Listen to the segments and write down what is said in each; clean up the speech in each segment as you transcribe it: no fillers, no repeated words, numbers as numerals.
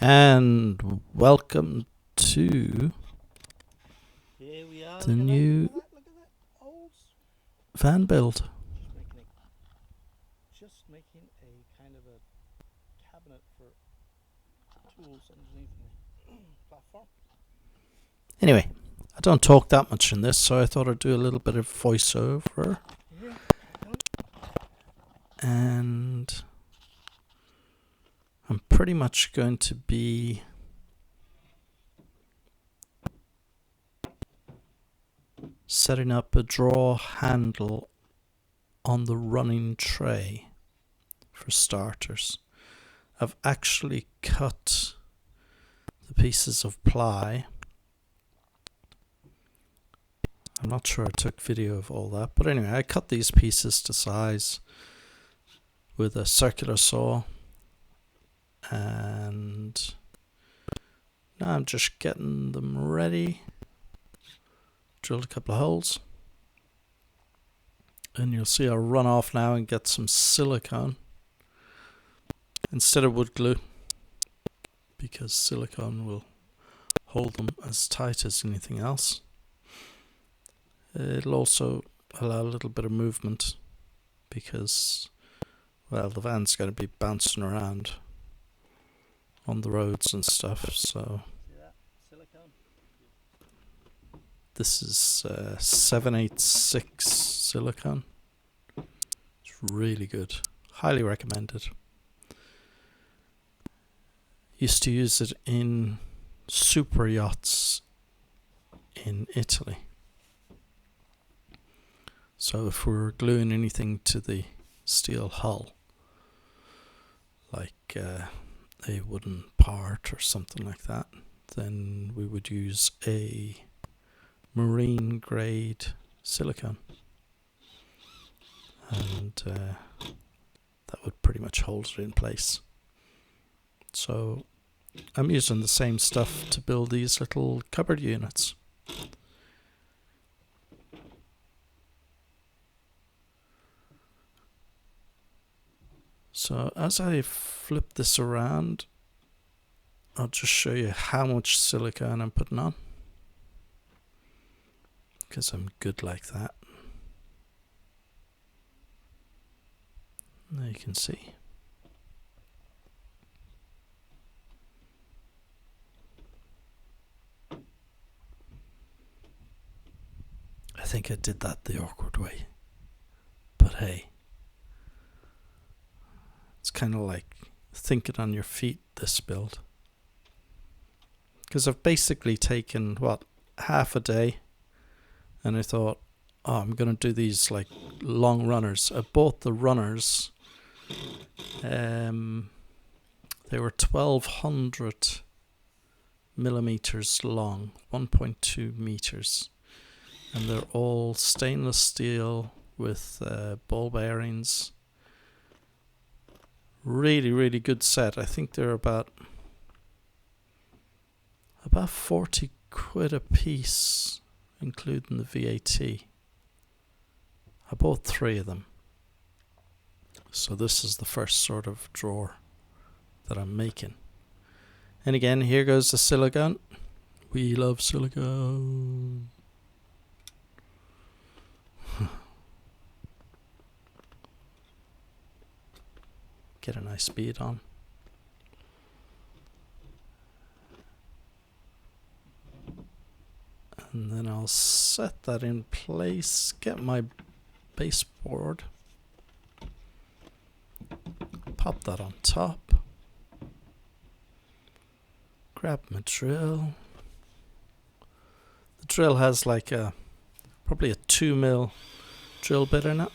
And welcome to Here we are. the new Look at that. Old. van build. Just making a kind of a cabinet for tools underneath the platform. Anyway, I don't talk that much in this, so I thought I'd do a little bit of voiceover. Yeah. And I'm pretty much going to be setting up a drawer handle on the running tray for starters. I've actually cut the pieces of ply. I'm not sure I took video of all that, but anyway, I cut these pieces to size with a circular saw, and now I'm just getting them ready. Drilled a couple of holes, and you'll see I'll run off now and get some silicone instead of wood glue, because silicone will hold them as tight as anything else. It'll also allow a little bit of movement because, well, the van's going to be bouncing around on the roads and stuff. So See that? Silicone. this is 786 silicone. It's really good. Highly recommended. Used to use it in super yachts in Italy. So if we're gluing anything to the steel hull, like a wooden part or something like that, then we would use a marine grade silicone, and that would pretty much hold it in place. So I'm using the same stuff to build these little cupboard units. So as I flip this around, I'll just show you how much silicone I'm putting on, because I'm good like that. There you can see. I think I did that the awkward way, but hey, it's kind of like thinking on your feet, this build, because I've basically taken half a day, and I thought, oh, I'm going to do these like long runners. I bought the runners. They were 1200 millimeters long, 1.2 meters, and they're all stainless steel with ball bearings. Really, really good set. I think they're about 40 quid a piece, including the VAT. I bought 3 of them. So this is the first sort of drawer that I'm making. And again, here goes the silicone. We love silicone. Get a nice bead on. And then I'll set that in place, get my baseboard, pop that on top, grab my drill. The drill has like probably a 2mm drill bit in it,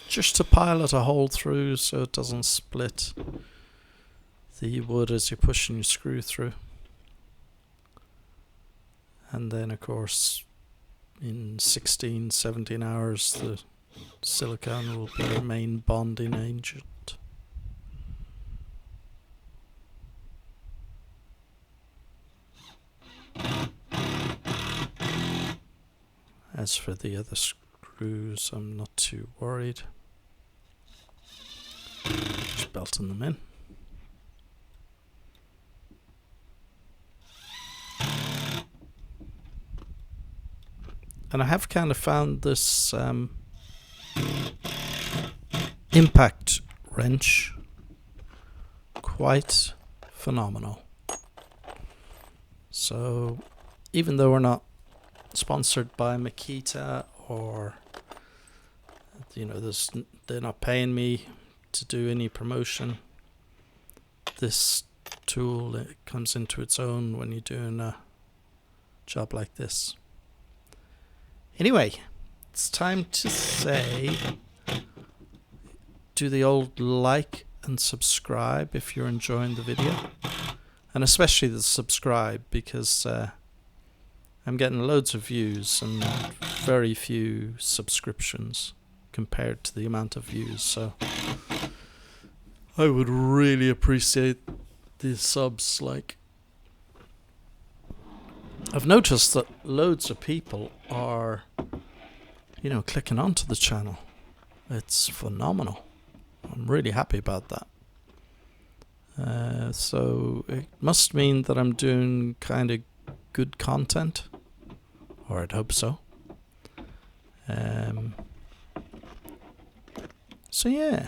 just to pilot a hole through so it doesn't split the wood as you're pushing your screw through. And then, of course, in 16, 17 hours, the silicone will be your main bonding agent. As for the other screws, I'm not too worried. Just belting them in. And I have kind of found this impact wrench quite phenomenal. So even though we're not sponsored by Makita, or they're not paying me to do any promotion, this tool, it comes into its own when you're doing a job like this. Anyway, it's time to say, do the old like and subscribe if you're enjoying the video, and especially the subscribe, because I'm getting loads of views and very few subscriptions compared to the amount of views, so I would really appreciate the subs. Like, I've noticed that loads of people are, clicking onto the channel. It's phenomenal. I'm really happy about that. So it must mean that I'm doing kind of good content, or I'd hope so. So yeah,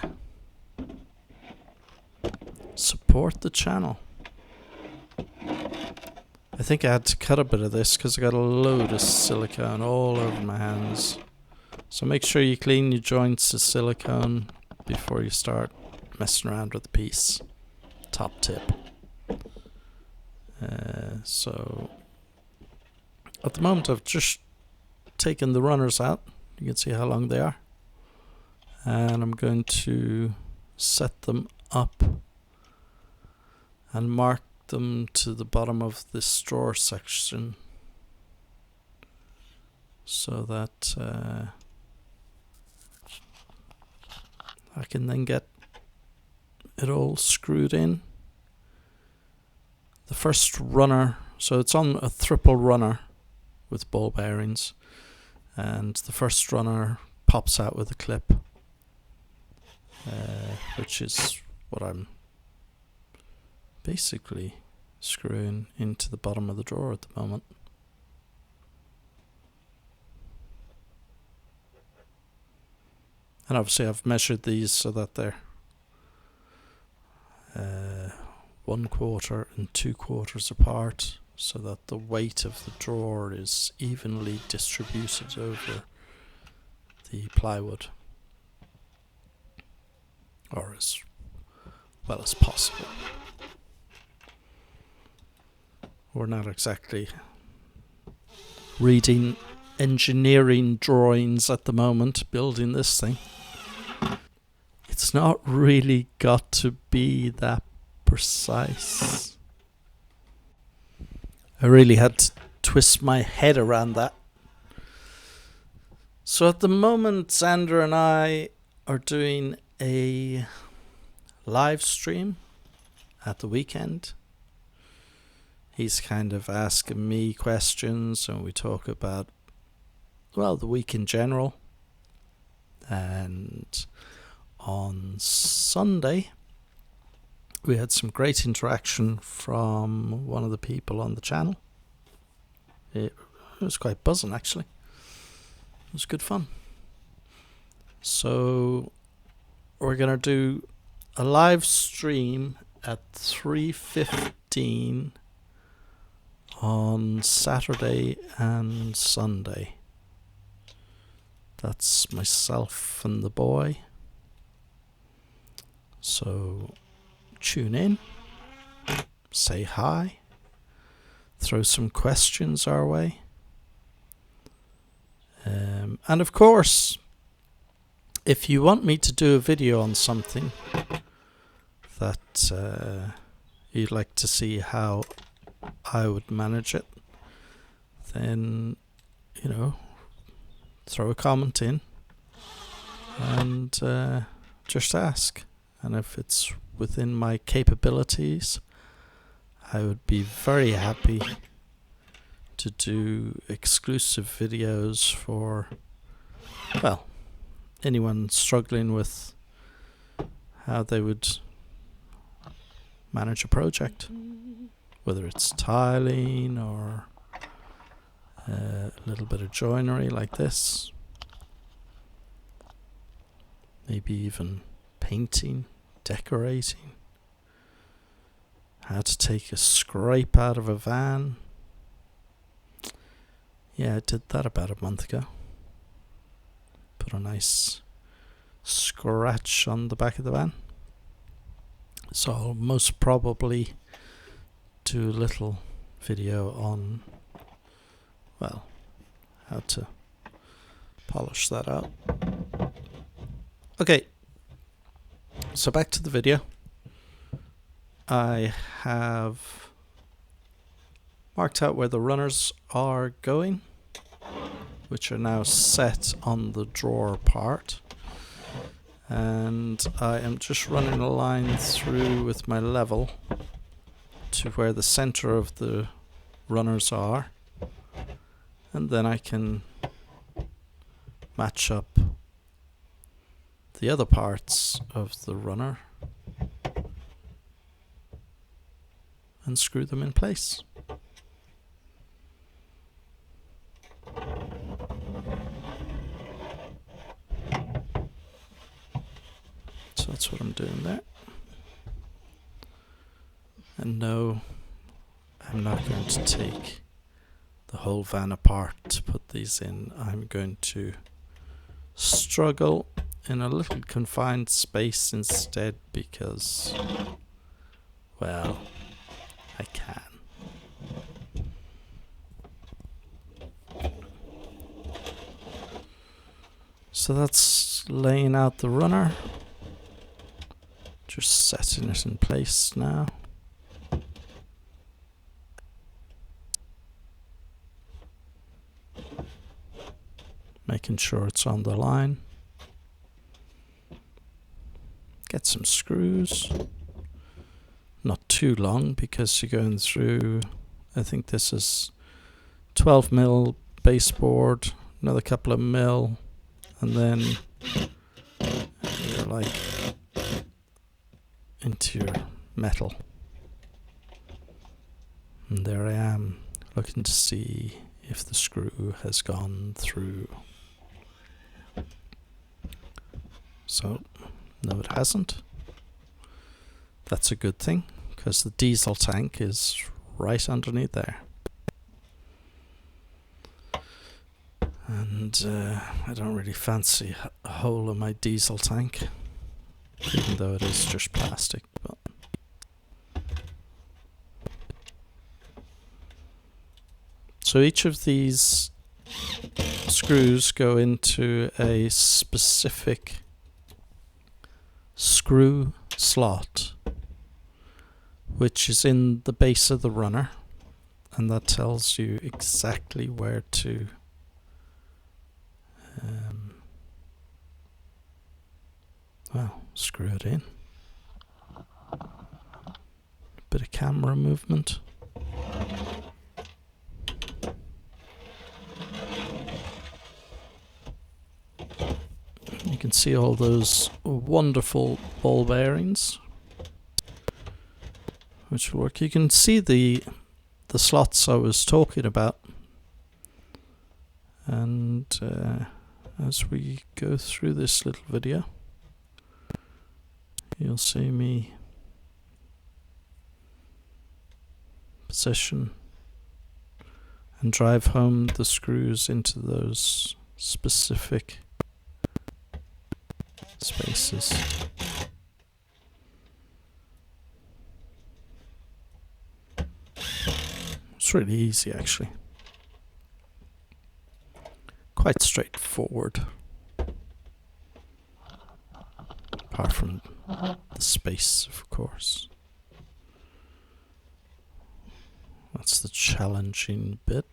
support the channel. I think I had to cut a bit of this because I got a load of silicone all over my hands. So make sure you clean your joints of silicone before you start messing around with the piece. Top tip. So at the moment I've just taken the runners out. You can see how long they are. And I'm going to set them up and mark them to the bottom of this drawer section, so that I can then get it all screwed in. The first runner, so it's on a triple runner with ball bearings, and the first runner pops out with a clip, which is what I'm basically screwing into the bottom of the drawer at the moment. And obviously I've measured these so that they're 1/4 and 2/4 apart, so that the weight of the drawer is evenly distributed over the plywood, or as well as possible. We're not exactly reading engineering drawings at the moment, building this thing. It's not really got to be that precise. I really had to twist my head around that. So at the moment, Xander and I are doing a live stream at the weekend. He's kind of asking me questions, and we talk about, well, the week in general. And on Sunday, we had some great interaction from one of the people on the channel. It was quite buzzing, actually. It was good fun. So we're going to do a live stream at 3:15 on Saturday and Sunday. That's myself and the boy. So tune in, say hi, throw some questions our way. And of course, if you want me to do a video on something that you'd like to see how I would manage it, then, throw a comment in and just ask. And if it's within my capabilities, I would be very happy to do exclusive videos for, well, anyone struggling with how they would manage a project, whether it's tiling or A little bit of joinery like this. Maybe even painting, decorating. How to take a scrape out of a van. Yeah, I did that about a month ago. Put a nice scratch on the back of the van. So I'll most probably do a little video on, well, how to polish that out. Okay, so back to the video. I have marked out where the runners are going, which are now set on the drawer part. And I am just running a line through with my level to where the center of the runners are. And then I can match up the other parts of the runner and screw them in place. So that's what I'm doing there. And no, I'm not going to take the whole van apart to put these in. I'm going to struggle in a little confined space instead because, well, I can. So that's laying out the runner. Just setting it in place now. Making sure it's on the line. Get some screws. Not too long because you're going through, I think this is 12mm baseboard, another couple of mil, and then you're like into your metal. And there I am, looking to see if the screw has gone through. So, no, it hasn't. That's a good thing, because the diesel tank is right underneath there. And I don't really fancy a hole in my diesel tank, even though it is just plastic. But so each of these screws go into a specific screw slot, which is in the base of the runner, and that tells you exactly where to screw it in. Bit of camera movement. You can see all those wonderful ball bearings, which will work. You can see the slots I was talking about, and as we go through this little video, you'll see me position and drive home the screws into those specific spaces. It's really easy, actually. Quite straightforward. Apart from the space, of course. That's the challenging bit.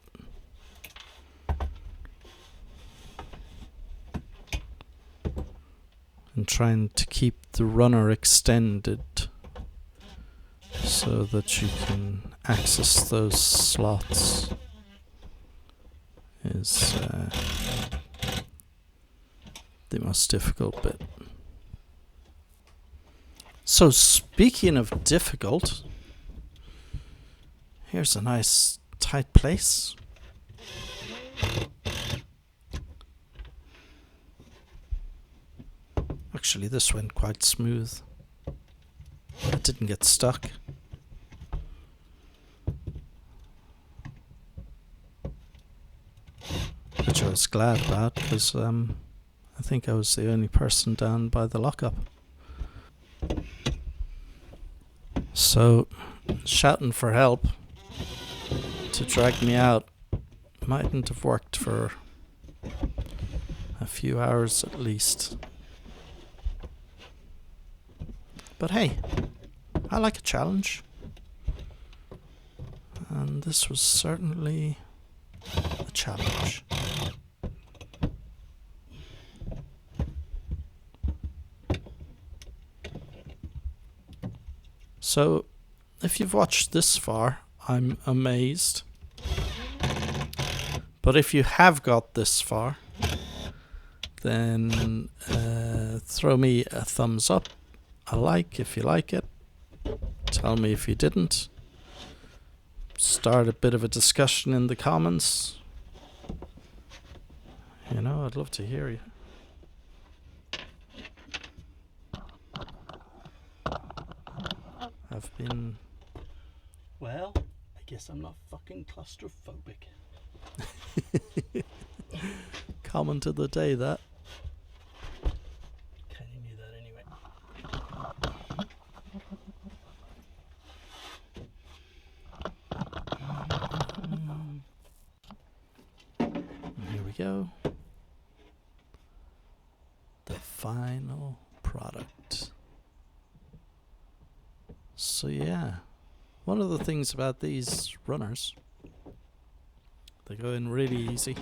And trying to keep the runner extended so that you can access those slots is the most difficult bit. So speaking of difficult, here's a nice tight place. Actually, this went quite smooth. It didn't get stuck. Which I was glad about, because I think I was the only person down by the lockup. So, shouting for help to drag me out mightn't have worked for a few hours at least. But hey, I like a challenge. And this was certainly a challenge. So, if you've watched this far, I'm amazed. But if you have got this far, then throw me a thumbs up, a like if you like it. Tell me if you didn't. Start a bit of a discussion in the comments. You know, I'd love to hear you. I've been... Well, I guess I'm not fucking claustrophobic. Comment of the day, that. Kinda knew that anyway. Here we go. The final product. So yeah, one of the things about these runners, they go in really easy.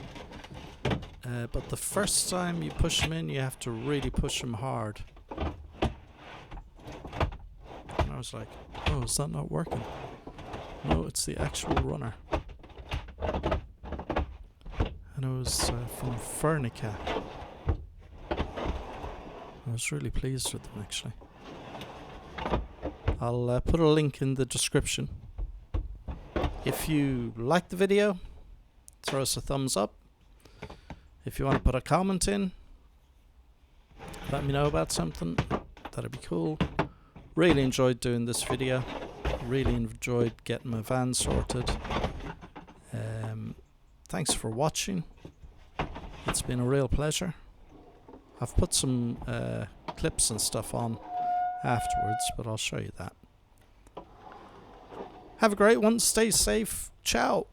But the first time you push them in, you have to really push them hard. And I was like, oh, is that not working? No, it's the actual runner. And it was from Furnica. I was really pleased with them, actually. I'll put a link in the description. If you like the video, throw us a thumbs up. If you want to put a comment in, let me know about something. That'd be cool. Really enjoyed doing this video. Really enjoyed getting my van sorted. Thanks for watching. It's been a real pleasure. I've put some clips and stuff on afterwards, but I'll show you that. Have a great one. Stay safe. Ciao.